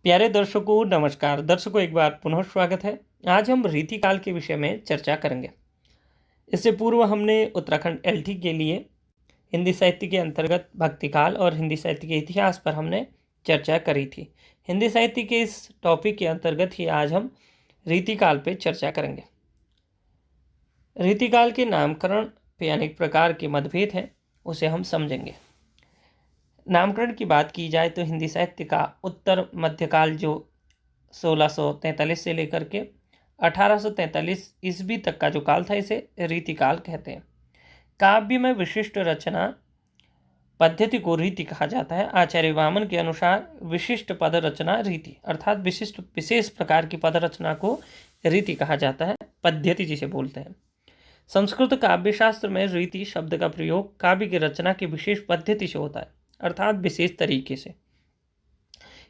प्यारे दर्शकों नमस्कार। दर्शकों एक बार पुनः स्वागत है। आज हम रीतिकाल के विषय में चर्चा करेंगे। इससे पूर्व हमने उत्तराखंड एलटी के लिए हिंदी साहित्य के अंतर्गत भक्तिकाल और हिंदी साहित्य के इतिहास पर हमने चर्चा करी थी। हिंदी साहित्य के इस टॉपिक के अंतर्गत ही आज हम रीतिकाल पे चर्चा करेंगे। रीतिकाल के नामकरण पे अनेक प्रकार के मतभेद हैं, उसे हम समझेंगे। नामकरण की बात की जाए तो हिंदी साहित्य का उत्तर मध्यकाल जो 1643 से लेकर के 1843 ईस्वी तक का जो काल था, इसे रीतिकाल कहते हैं। काव्य में विशिष्ट रचना पद्धति को रीति कहा जाता है। आचार्य वामन के अनुसार विशिष्ट पद रचना रीति अर्थात विशेष प्रकार की पद रचना को रीति कहा जाता है, पद्धति जिसे बोलते हैं। संस्कृत काव्य शास्त्र में रीति शब्द का प्रयोग काव्य की रचना की विशेष पद्धति से होता है, अर्थात विशेष तरीके से।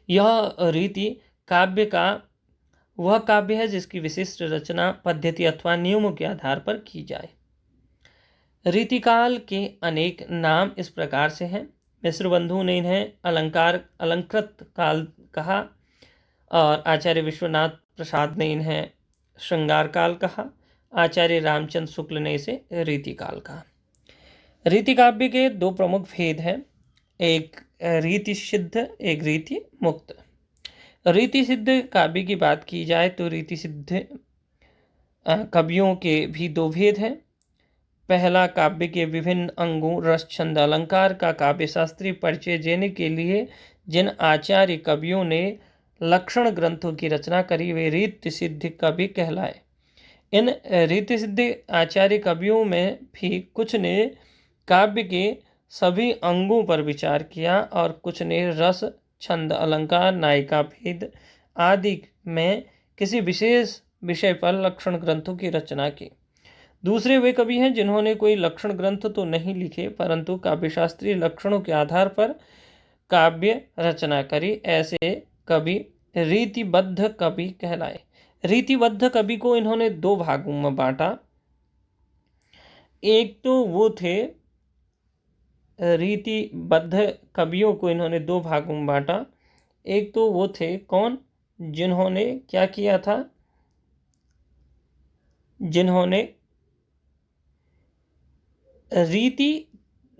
यह रीति काव्य का वह काव्य है जिसकी विशिष्ट रचना पद्धति अथवा नियमों के आधार पर की जाए। रीतिकाल के अनेक नाम इस प्रकार से हैं। मिश्र बंधु ने इन्हें अलंकृत काल कहा और आचार्य विश्वनाथ प्रसाद ने इन्हें श्रृंगार काल कहा। आचार्य रामचंद्र शुक्ल ने इसे रीतिकाल कहा। रीति काव्य के दो प्रमुख भेद हैं, एक रीति सिद्ध, एक रीति मुक्त। रीति सिद्ध काव्य की बात की जाए तो रीति सिद्ध कवियों के भी दो भेद हैं। पहला, काव्य के विभिन्न अंगों रस छंद अलंकार का काव्य शास्त्रीय परिचय देने के लिए जिन आचार्य कवियों ने लक्षण ग्रंथों की रचना करी वे रीति सिद्ध कवि कहलाए। इन रीति सिद्ध आचार्य कवियों में भी कुछ ने काव्य के सभी अंगों पर विचार किया और कुछ ने रस छंद अलंकार नायिका भेद आदि में किसी विशेष विषय पर लक्षण ग्रंथों की रचना की। दूसरे वे कवि हैं जिन्होंने कोई लक्षण ग्रंथ तो नहीं लिखे परंतु काव्यशास्त्रीय लक्षणों के आधार पर काव्य रचना करी। ऐसे कवि रीतिबद्ध कवि कहलाए। रीतिबद्ध कवि को इन्होंने दो भागों में बांटा। एक तो वो थे रीतिबद्ध कवियों को इन्होंने दो भागों में बांटा। एक तो वो थे कौन, जिन्होंने क्या किया था, जिन्होंने रीति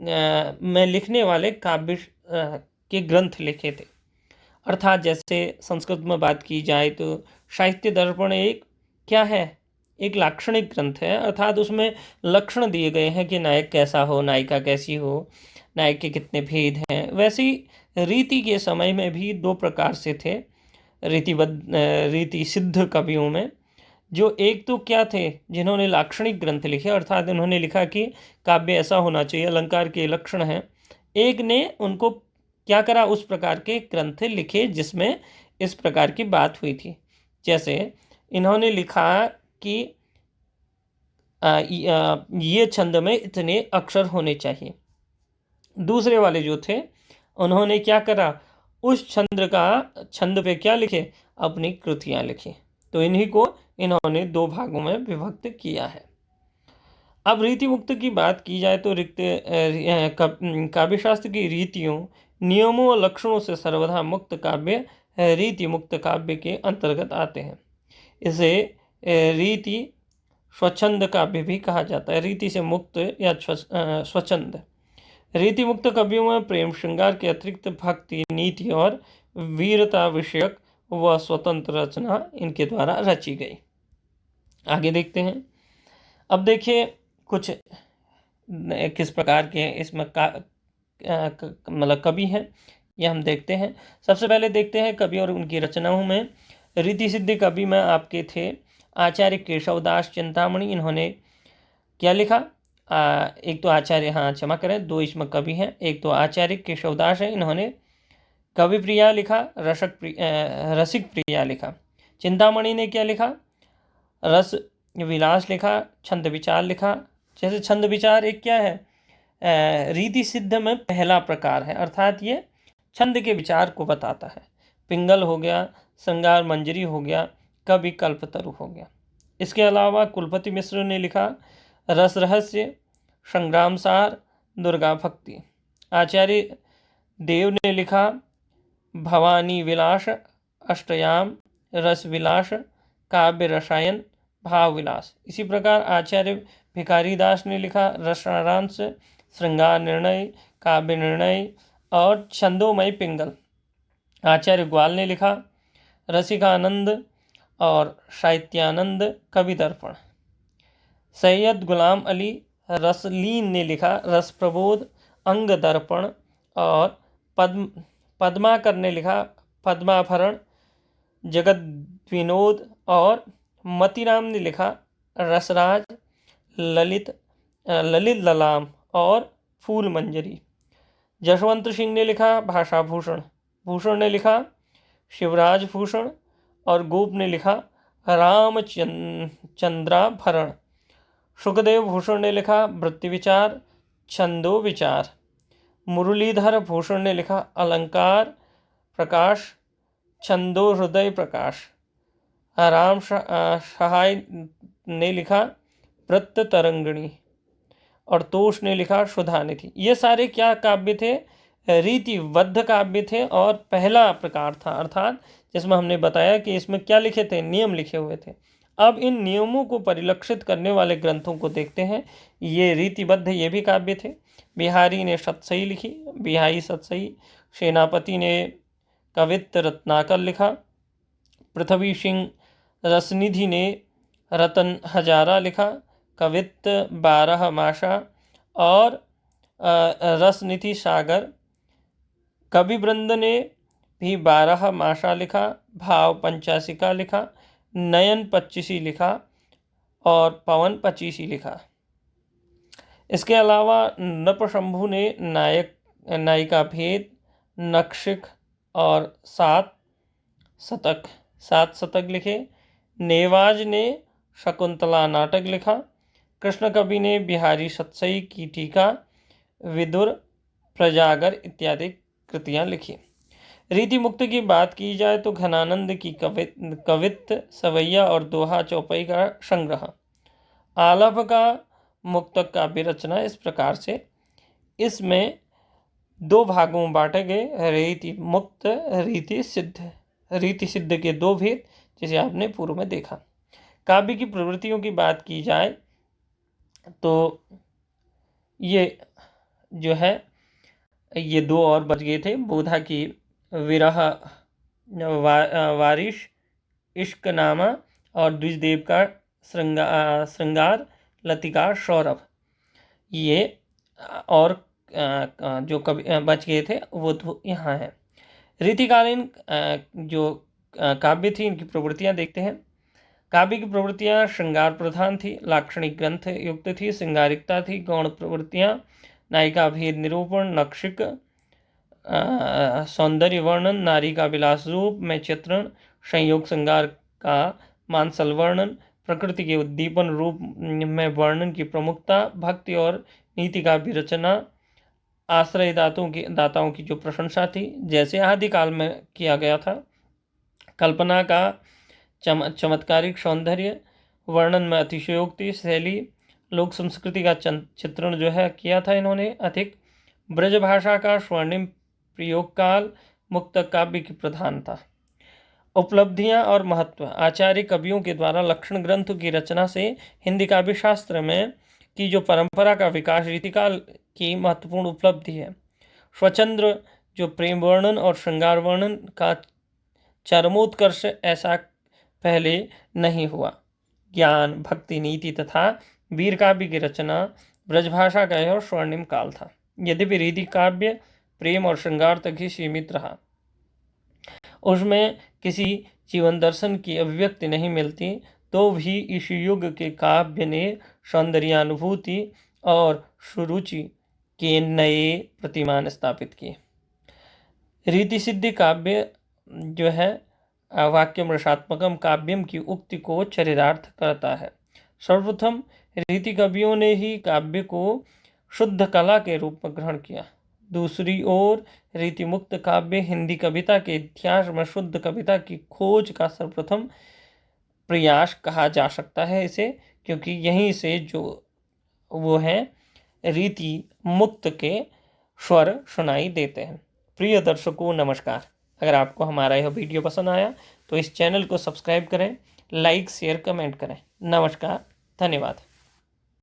में लिखने वाले काव्य के ग्रंथ लिखे थे। अर्थात जैसे संस्कृत में बात की जाए तो साहित्य दर्पण एक क्या है, एक लाक्षणिक ग्रंथ है। अर्थात उसमें लक्षण दिए गए हैं कि नायक कैसा हो, नायिका कैसी हो, नायक के कितने भेद हैं। वैसे ही रीति के समय में भी दो प्रकार से थे रीति सिद्ध कवियों में। जो एक तो क्या थे, जिन्होंने लाक्षणिक ग्रंथ लिखे अर्थात उन्होंने लिखा कि काव्य ऐसा होना चाहिए, अलंकार के लक्षण हैं। एक ने उनको क्या करा, उस प्रकार के ग्रंथ लिखे जिसमें इस प्रकार की बात हुई थी। जैसे इन्होंने लिखा कि ये छंद में इतने अक्षर होने चाहिए। दूसरे वाले जो थे उन्होंने क्या करा, उस छंद पे क्या लिखे, अपनी कृतियां लिखी। तो इन्हीं को इन्होंने दो भागों में विभक्त किया है। अब रीति मुक्त की बात की जाए तो काव्यशास्त्र की रीतियों नियमों और लक्षणों से सर्वथा मुक्त काव्य रीति मुक्त काव्य के अंतर्गत आते हैं। इसे रीति स्वच्छंद काव्य भी कहा जाता है। रीति से मुक्त या स्वच्छंद। रीति मुक्त कवियों में प्रेम श्रृंगार के अतिरिक्त भक्ति, नीति और वीरता विषयक व स्वतंत्र रचना इनके द्वारा रची गई। आगे देखते हैं। अब देखिए कुछ किस प्रकार के इसमें मतलब कवि हैं, यह हम देखते हैं। सबसे पहले देखते हैं कवि और उनकी रचनाओं में। रीति सिद्ध कवि में आपके थे आचार्य केशवदास चिंतामणि। इन्होंने क्या लिखा, एक तो आचार्य, क्षमा करें, दो इसमें कवि हैं। एक तो आचार्य केशवदास है, इन्होंने कवि प्रिया लिखा, रसिक प्रिया लिखा। चिंतामणि ने क्या लिखा, रस विलास लिखा, छंद विचार लिखा। जैसे छंद विचार एक क्या है, रीति सिद्ध में पहला प्रकार है, अर्थात ये छंद के विचार को बताता है। पिंगल हो गया, श्रृंगार मंजरी हो गया, कवि कल्पतरु हो गया। इसके अलावा कुलपति मिश्र ने लिखा रस रहस्य, संग्राम सार, दुर्गा भक्ति। आचार्य देव ने लिखा भवानी विलास, अष्टयाम, रस विलास, काव्य रसायन, भाव विलास। इसी प्रकार आचार्य भिखारीदास ने लिखा रसारांश, श्रृंगार निर्णय, काव्य निर्णय और छंदोमय पिंगल। आचार्य ग्वाल ने लिखा रसिकानंद और साहित्यानंद, कवि दर्पण। सैयद गुलाम अली रसलीन ने लिखा रस प्रबोध, अंग दर्पण और पद्माकर ने लिखा पद्माभरण, जगत विनोद और मतीराम ने लिखा रसराज, ललित ललाम और फूल मंजरी। जशवंत सिंह ने लिखा भाषा भूषण, भूषण ने लिखा शिवराज भूषण और गोप ने लिखा रामचंद्राभरण। सुखदेव भूषण ने लिखा वृत्ति विचार, छंदो विचार। मुरलीधर भूषण ने लिखा अलंकार प्रकाश, छंदो हृदय प्रकाश। राम सहाय ने लिखा वृत्त तरंगिणी और तोष ने लिखा सुधानिधि। ये सारे क्या काव्य थे? रीतिबद्ध काव्य थे और पहला प्रकार था, अर्थात जिसमें हमने बताया कि इसमें क्या लिखे थे, नियम लिखे हुए थे। अब इन नियमों को परिलक्षित करने वाले ग्रंथों को देखते हैं। ये रीतिबद्ध ये भी काव्य थे। बिहारी ने सतसई लिखी, बिहारी सतसई। सेनापति ने कवित्त रत्नाकर लिखा। पृथ्वी सिंह रसनिधि ने रतन हजारा लिखा, कवित्त 12 मासा और रसनिधि सागर। कवि वृंद ने भी 12 मासा लिखा, भाव पंचाशिका लिखा, नयन 25 लिखा और पवन 25 लिखा। इसके अलावा नृपशंभु ने नायक नायिका भेद, नक्षिक और 7 शतक लिखे। नेवाज ने शकुंतला नाटक लिखा। कृष्ण कवि ने बिहारी सतसई की टीका, विदुर, प्रजागर इत्यादि कृतियां लिखी। रीति मुक्त की बात की जाए तो घनानंद की कवित्त, सवैया और दोहा चौपाई का संग्रह। आलाप का मुक्तक काव्य रचना इस प्रकार से, इसमें 2 भागों में बांटे गए, रीति मुक्त, रीति सिद्ध। रीति सिद्ध के 2 भेद, जिसे आपने पूर्व में देखा। काव्य की प्रवृत्तियों की बात की जाए तो ये जो है, ये 2 और बच गए थे। बोधा की विरह वारिश, इश्कनामा और द्विजदेव का श्रृंगार, लतिका सौरभ। ये और जो कवि बच गए थे वो तो यहाँ है। रीतिकालीन जो काव्य थी, इनकी प्रवृत्तियाँ देखते हैं। काव्य की प्रवृत्तियाँ श्रृंगार प्रधान थी, लाक्षणिक ग्रंथ युक्त थी, श्रृंगारिकता थी। गौण प्रवृत्तियाँ नायिका भेद निरूपण, नक्षिक सौंदर्य वर्णन, नारी का विलास रूप में चित्रण, संयोग श्रृंगार का मानसल वर्णन, प्रकृति के उद्दीपन रूप में वर्णन की प्रमुखता, भक्ति और नीति का विरचना, आश्रय दाताओं की जो प्रशंसा थी, जैसे आदिकाल में किया गया था। कल्पना का चमत्कारिक सौंदर्य, वर्णन में अतिशयोक्ति शैली, लोक संस्कृति का चित्रण जो है किया था इन्होंने अधिक। ब्रज भाषा का स्वर्णिम प्रयोग काल मुक्तक काव्य की प्रधानता। उपलब्धियां और महत्व। आचार्य कवियों के द्वारा लक्षण ग्रंथों की रचना से हिंदी काव्य शास्त्र में की जो परंपरा का विकास रीतिकाल की महत्वपूर्ण उपलब्धि है। स्वचंद्र जो प्रेम वर्णन और श्रृंगार वर्णन का चरमोत्कर्ष ऐसा पहले नहीं हुआ। ज्ञान, भक्ति, नीति तथा वीर काव्य की रचना ब्रजभाषा का यह स्वर्णिम काल था। यद्यपि रीति काव्य प्रेम और श्रृंगार तक ही सीमित रहा, उसमें किसी जीवन दर्शन की अभिव्यक्ति नहीं मिलती, तो भी इस युग के काव्य ने सौंदर्यानुभूति और सुरुचि के नए प्रतिमान स्थापित किए। रीति सिद्धि काव्य जो है वाक्यम रसात्मकम काव्यम की उक्ति को चरितार्थ करता है। सर्वप्रथम रीति कवियों ने ही काव्य को शुद्ध कला के रूप में ग्रहण किया। दूसरी ओर रीति मुक्त काव्य हिंदी कविता के इतिहास में शुद्ध कविता की खोज का सर्वप्रथम प्रयास कहा जा सकता है इसे, क्योंकि यहीं से जो वो है रीति मुक्त के स्वर सुनाई देते हैं। प्रिय दर्शकों नमस्कार। अगर आपको हमारा यह वीडियो पसंद आया तो इस चैनल को सब्सक्राइब करें, लाइक शेयर कमेंट करें। नमस्कार, धन्यवाद।